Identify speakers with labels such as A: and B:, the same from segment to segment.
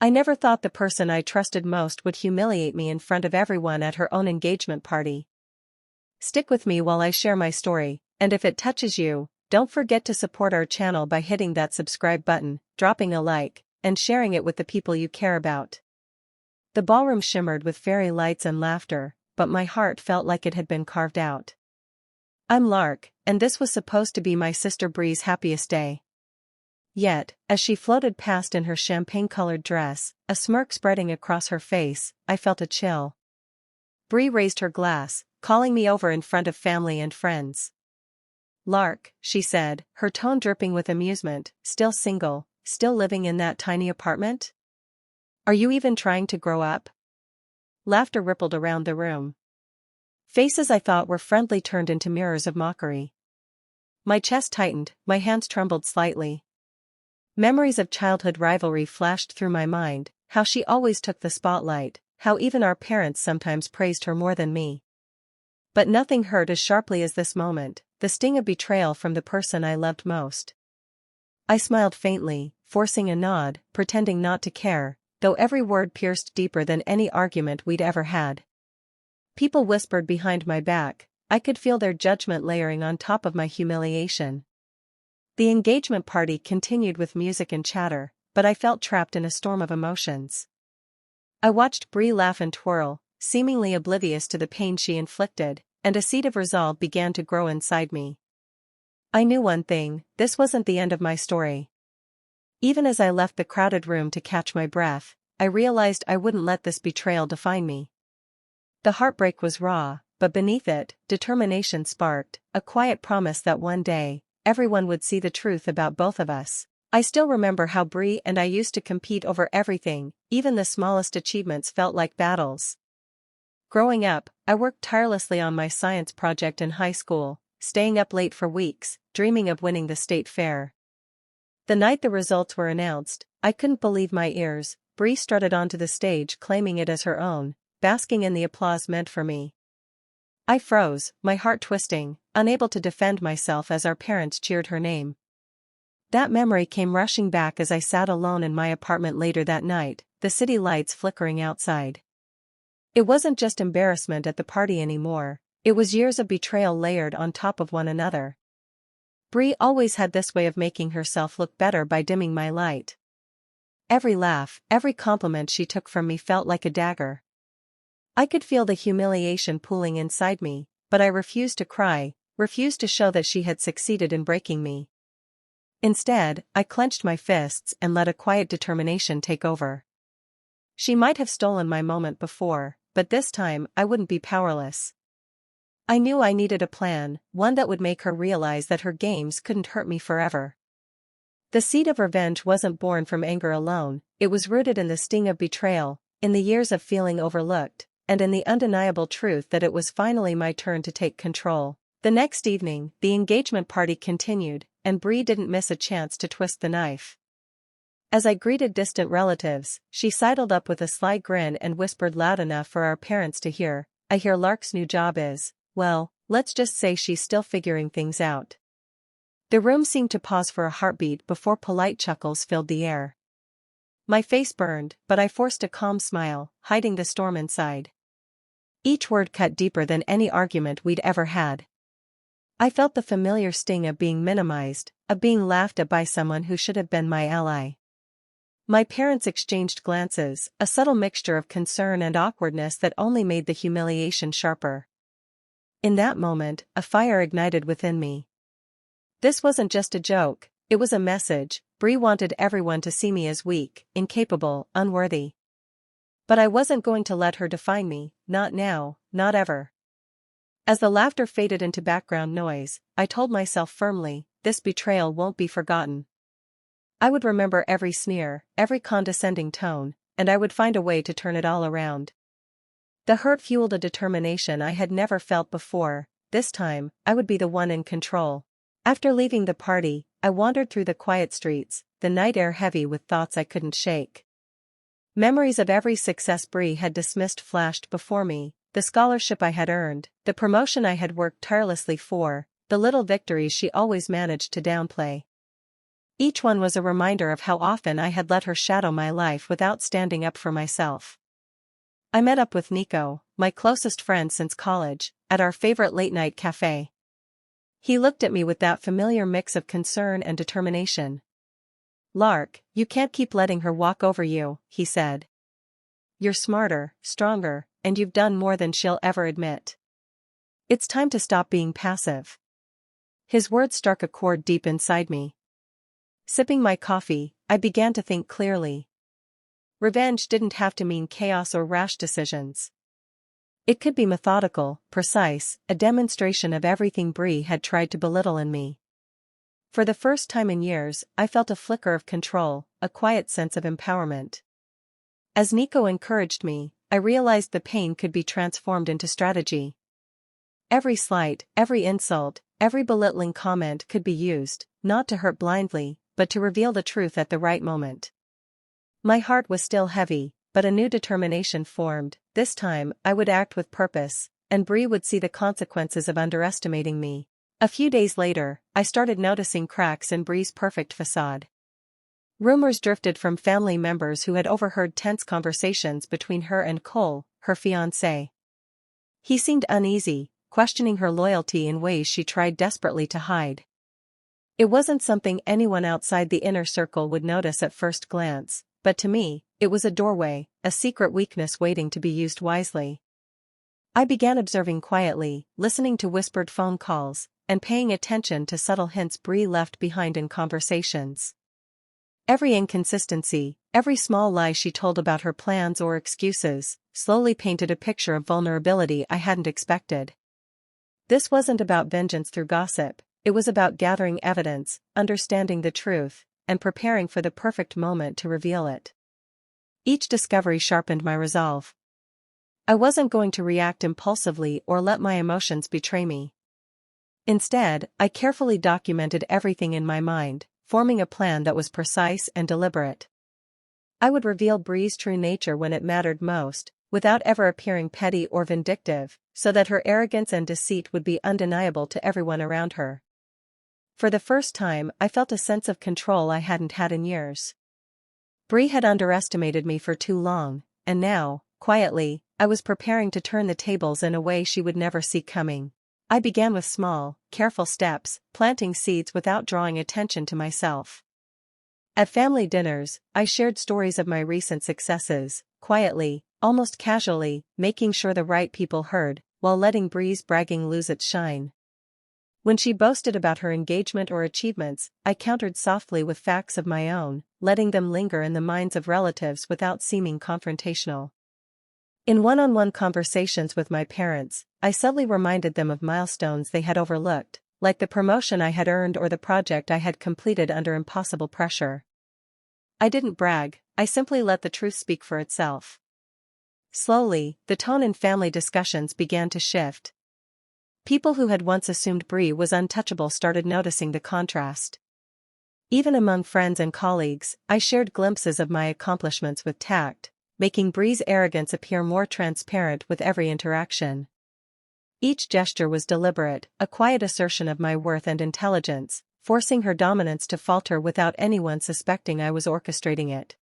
A: I never thought the person I trusted most would humiliate me in front of everyone at her own engagement party. Stick with me while I share my story, and if it touches you, don't forget to support our channel by hitting that subscribe button, dropping a like, and sharing it with the people you care about. The ballroom shimmered with fairy lights and laughter, but my heart felt like it had been carved out. I'm Lark, and this was supposed to be my sister Bree's happiest day. Yet, as she floated past in her champagne-colored dress, a smirk spreading across her face, I felt a chill. Bree raised her glass, calling me over in front of family and friends. Lark, she said, her tone dripping with amusement, still single, still living in that tiny apartment? Are you even trying to grow up? Laughter rippled around the room. Faces I thought were friendly turned into mirrors of mockery. My chest tightened, my hands trembled slightly. Memories of childhood rivalry flashed through my mind, how she always took the spotlight, how even our parents sometimes praised her more than me. But nothing hurt as sharply as this moment, the sting of betrayal from the person I loved most. I smiled faintly, forcing a nod, pretending not to care, though every word pierced deeper than any argument we'd ever had. People whispered behind my back, I could feel their judgment layering on top of my humiliation. The engagement party continued with music and chatter, but I felt trapped in a storm of emotions. I watched Bree laugh and twirl, seemingly oblivious to the pain she inflicted, and a seed of resolve began to grow inside me. I knew one thing, this wasn't the end of my story. Even as I left the crowded room to catch my breath, I realized I wouldn't let this betrayal define me. The heartbreak was raw, but beneath it, determination sparked, a quiet promise that one day, everyone would see the truth about both of us. I still remember how Bree and I used to compete over everything, even the smallest achievements felt like battles. Growing up, I worked tirelessly on my science project in high school, staying up late for weeks, dreaming of winning the state fair. The night the results were announced, I couldn't believe my ears. Bree strutted onto the stage claiming it as her own, basking in the applause meant for me. I froze, my heart twisting, unable to defend myself as our parents cheered her name. That memory came rushing back as I sat alone in my apartment later that night, the city lights flickering outside. It wasn't just embarrassment at the party anymore, it was years of betrayal layered on top of one another. Bree always had this way of making herself look better by dimming my light. Every laugh, every compliment she took from me felt like a dagger. I could feel the humiliation pooling inside me, but I refused to cry, refused to show that she had succeeded in breaking me. Instead, I clenched my fists and let a quiet determination take over. She might have stolen my moment before, but this time I wouldn't be powerless. I knew I needed a plan, one that would make her realize that her games couldn't hurt me forever. The seed of revenge wasn't born from anger alone, it was rooted in the sting of betrayal, in the years of feeling overlooked, and in the undeniable truth that it was finally my turn to take control. The next evening, the engagement party continued, and Bree didn't miss a chance to twist the knife. As I greeted distant relatives, she sidled up with a sly grin and whispered loud enough for our parents to hear, I hear Lark's new job is, well, let's just say she's still figuring things out. The room seemed to pause for a heartbeat before polite chuckles filled the air. My face burned, but I forced a calm smile, hiding the storm inside. Each word cut deeper than any argument we'd ever had. I felt the familiar sting of being minimized, of being laughed at by someone who should have been my ally. My parents exchanged glances, a subtle mixture of concern and awkwardness that only made the humiliation sharper. In that moment, a fire ignited within me. This wasn't just a joke, it was a message. Bree wanted everyone to see me as weak, incapable, unworthy. But I wasn't going to let her define me, not now, not ever. As the laughter faded into background noise, I told myself firmly, this betrayal won't be forgotten. I would remember every sneer, every condescending tone, and I would find a way to turn it all around. The hurt fueled a determination I had never felt before. This time, I would be the one in control. After leaving the party, I wandered through the quiet streets, the night air heavy with thoughts I couldn't shake. Memories of every success Bree had dismissed flashed before me, the scholarship I had earned, the promotion I had worked tirelessly for, the little victories she always managed to downplay. Each one was a reminder of how often I had let her shadow my life without standing up for myself. I met up with Nico, my closest friend since college, at our favorite late-night cafe. He looked at me with that familiar mix of concern and determination. "Lark, you can't keep letting her walk over you," he said. "You're smarter, stronger, and you've done more than she'll ever admit. It's time to stop being passive." His words struck a chord deep inside me. Sipping my coffee, I began to think clearly. Revenge didn't have to mean chaos or rash decisions. It could be methodical, precise, a demonstration of everything Bree had tried to belittle in me. For the first time in years, I felt a flicker of control, a quiet sense of empowerment. As Nico encouraged me, I realized the pain could be transformed into strategy. Every slight, every insult, every belittling comment could be used, not to hurt blindly, but to reveal the truth at the right moment. My heart was still heavy, but a new determination formed. This time, I would act with purpose, and Bree would see the consequences of underestimating me. A few days later, I started noticing cracks in Bree's perfect facade. Rumors drifted from family members who had overheard tense conversations between her and Cole, her fiancé. He seemed uneasy, questioning her loyalty in ways she tried desperately to hide. It wasn't something anyone outside the inner circle would notice at first glance, but to me, it was a doorway, a secret weakness waiting to be used wisely. I began observing quietly, listening to whispered phone calls, and paying attention to subtle hints Bree left behind in conversations. Every inconsistency, every small lie she told about her plans or excuses, slowly painted a picture of vulnerability I hadn't expected. This wasn't about vengeance through gossip, it was about gathering evidence, understanding the truth, and preparing for the perfect moment to reveal it. Each discovery sharpened my resolve. I wasn't going to react impulsively or let my emotions betray me. Instead, I carefully documented everything in my mind, forming a plan that was precise and deliberate. I would reveal Bree's true nature when it mattered most, without ever appearing petty or vindictive, so that her arrogance and deceit would be undeniable to everyone around her. For the first time, I felt a sense of control I hadn't had in years. Bree had underestimated me for too long, and now, quietly, I was preparing to turn the tables in a way she would never see coming. I began with small, careful steps, planting seeds without drawing attention to myself. At family dinners, I shared stories of my recent successes, quietly, almost casually, making sure the right people heard, while letting Bree's bragging lose its shine. When she boasted about her engagement or achievements, I countered softly with facts of my own, letting them linger in the minds of relatives without seeming confrontational. In one-on-one conversations with my parents, I subtly reminded them of milestones they had overlooked, like the promotion I had earned or the project I had completed under impossible pressure. I didn't brag, I simply let the truth speak for itself. Slowly, the tone in family discussions began to shift. People who had once assumed Bree was untouchable started noticing the contrast. Even among friends and colleagues, I shared glimpses of my accomplishments with tact, making Bree's arrogance appear more transparent with every interaction. Each gesture was deliberate, a quiet assertion of my worth and intelligence, forcing her dominance to falter without anyone suspecting I was orchestrating it.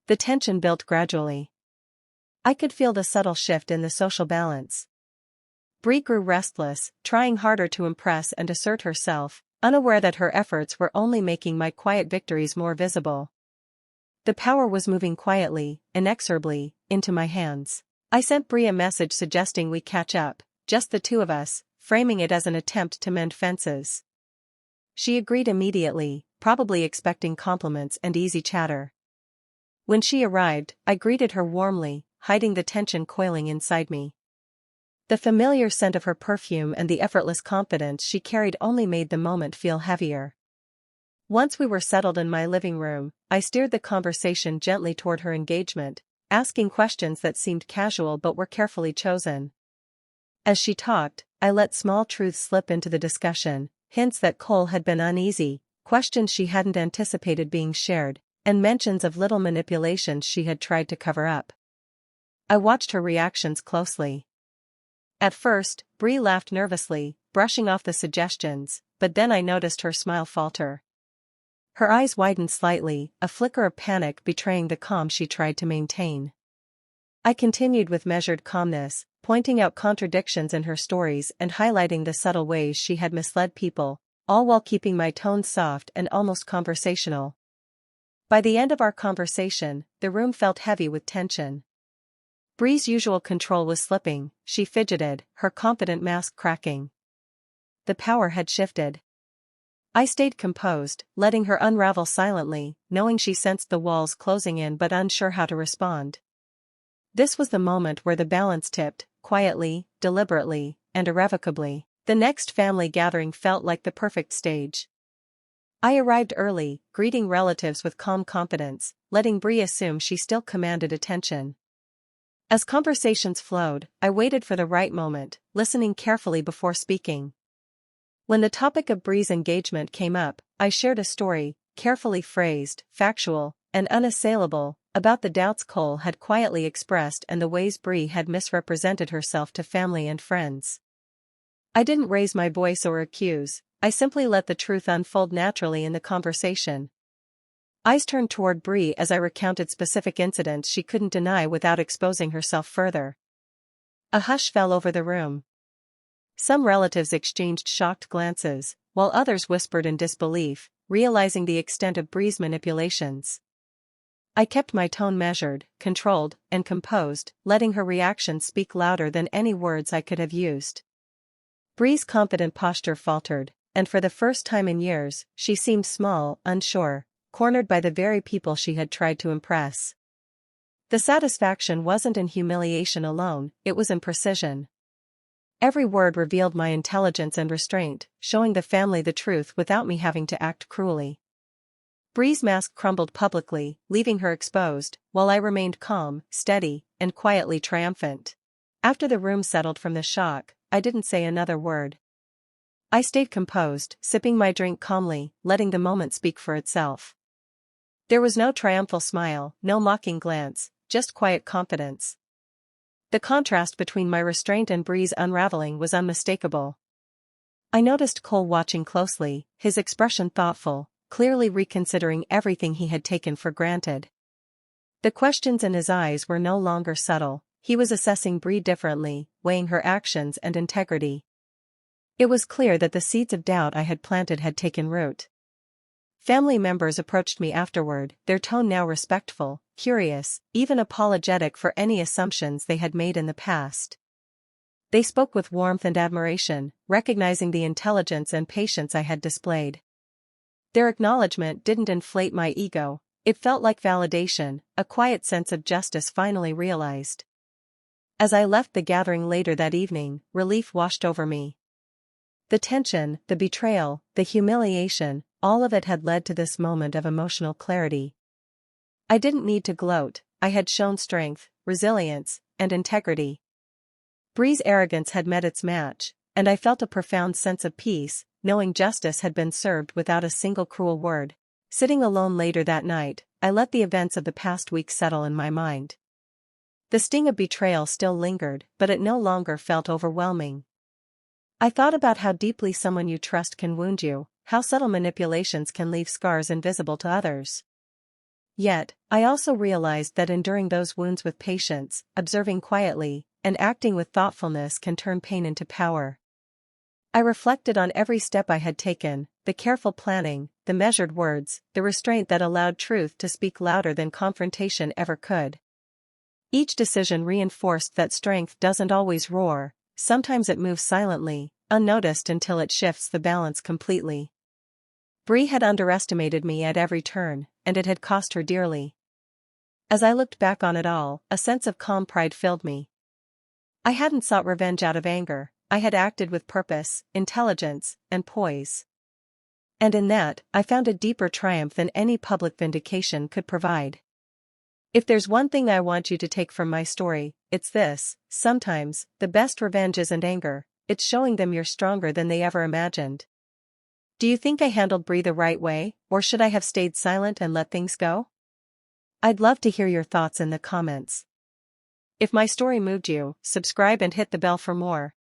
A: The tension built gradually. I could feel the subtle shift in the social balance. Bree grew restless, trying harder to impress and assert herself, unaware that her efforts were only making my quiet victories more visible. The power was moving quietly, inexorably, into my hands. I sent Bree a message suggesting we catch up, just the two of us, framing it as an attempt to mend fences. She agreed immediately, probably expecting compliments and easy chatter. When she arrived, I greeted her warmly, hiding the tension coiling inside me. The familiar scent of her perfume and the effortless confidence she carried only made the moment feel heavier. Once we were settled in my living room, I steered the conversation gently toward her engagement, asking questions that seemed casual but were carefully chosen. As she talked, I let small truths slip into the discussion, hints that Cole had been uneasy, questions she hadn't anticipated being shared, and mentions of little manipulations she had tried to cover up. I watched her reactions closely. At first, Bree laughed nervously, brushing off the suggestions, but then I noticed her smile falter. Her eyes widened slightly, a flicker of panic betraying the calm she tried to maintain. I continued with measured calmness, pointing out contradictions in her stories and highlighting the subtle ways she had misled people, all while keeping my tone soft and almost conversational. By the end of our conversation, the room felt heavy with tension. Bree's usual control was slipping, she fidgeted, her confident mask cracking. The power had shifted. I stayed composed, letting her unravel silently, knowing she sensed the walls closing in but unsure how to respond. This was the moment where the balance tipped, quietly, deliberately, and irrevocably. The next family gathering felt like the perfect stage. I arrived early, greeting relatives with calm confidence, letting Bree assume she still commanded attention. As conversations flowed, I waited for the right moment, listening carefully before speaking. When the topic of Bree's engagement came up, I shared a story, carefully phrased, factual, and unassailable, about the doubts Cole had quietly expressed and the ways Bree had misrepresented herself to family and friends. I didn't raise my voice or accuse, I simply let the truth unfold naturally in the conversation. Eyes turned toward Bree as I recounted specific incidents she couldn't deny without exposing herself further. A hush fell over the room. Some relatives exchanged shocked glances, while others whispered in disbelief, realizing the extent of Bree's manipulations. I kept my tone measured, controlled, and composed, letting her reaction speak louder than any words I could have used. Bree's confident posture faltered, and for the first time in years, she seemed small, unsure, cornered by the very people she had tried to impress. The satisfaction wasn't in humiliation alone, it was in precision. Every word revealed my intelligence and restraint, showing the family the truth without me having to act cruelly. Bree's mask crumbled publicly, leaving her exposed, while I remained calm, steady, and quietly triumphant. After the room settled from the shock, I didn't say another word. I stayed composed, sipping my drink calmly, letting the moment speak for itself. There was no triumphal smile, no mocking glance, just quiet confidence. The contrast between my restraint and Bree's unraveling was unmistakable. I noticed Cole watching closely, his expression thoughtful, clearly reconsidering everything he had taken for granted. The questions in his eyes were no longer subtle, he was assessing Bree differently, weighing her actions and integrity. It was clear that the seeds of doubt I had planted had taken root. Family members approached me afterward, their tone now respectful, curious, even apologetic for any assumptions they had made in the past. They spoke with warmth and admiration, recognizing the intelligence and patience I had displayed. Their acknowledgement didn't inflate my ego, it felt like validation, a quiet sense of justice finally realized. As I left the gathering later that evening, relief washed over me. The tension, the betrayal, the humiliation, all of it had led to this moment of emotional clarity. I didn't need to gloat, I had shown strength, resilience, and integrity. Bree's arrogance had met its match, and I felt a profound sense of peace, knowing justice had been served without a single cruel word. Sitting alone later that night, I let the events of the past week settle in my mind. The sting of betrayal still lingered, but it no longer felt overwhelming. I thought about how deeply someone you trust can wound you, how subtle manipulations can leave scars invisible to others. Yet, I also realized that enduring those wounds with patience, observing quietly, and acting with thoughtfulness can turn pain into power. I reflected on every step I had taken, the careful planning, the measured words, the restraint that allowed truth to speak louder than confrontation ever could. Each decision reinforced that strength doesn't always roar, sometimes it moves silently, unnoticed until it shifts the balance completely. Bree had underestimated me at every turn, and it had cost her dearly. As I looked back on it all, a sense of calm pride filled me. I hadn't sought revenge out of anger, I had acted with purpose, intelligence, and poise. And in that, I found a deeper triumph than any public vindication could provide. If there's one thing I want you to take from my story, it's this: sometimes, the best revenge isn't anger, it's showing them you're stronger than they ever imagined. Do you think I handled Bree the right way, or should I have stayed silent and let things go? I'd love to hear your thoughts in the comments. If my story moved you, subscribe and hit the bell for more.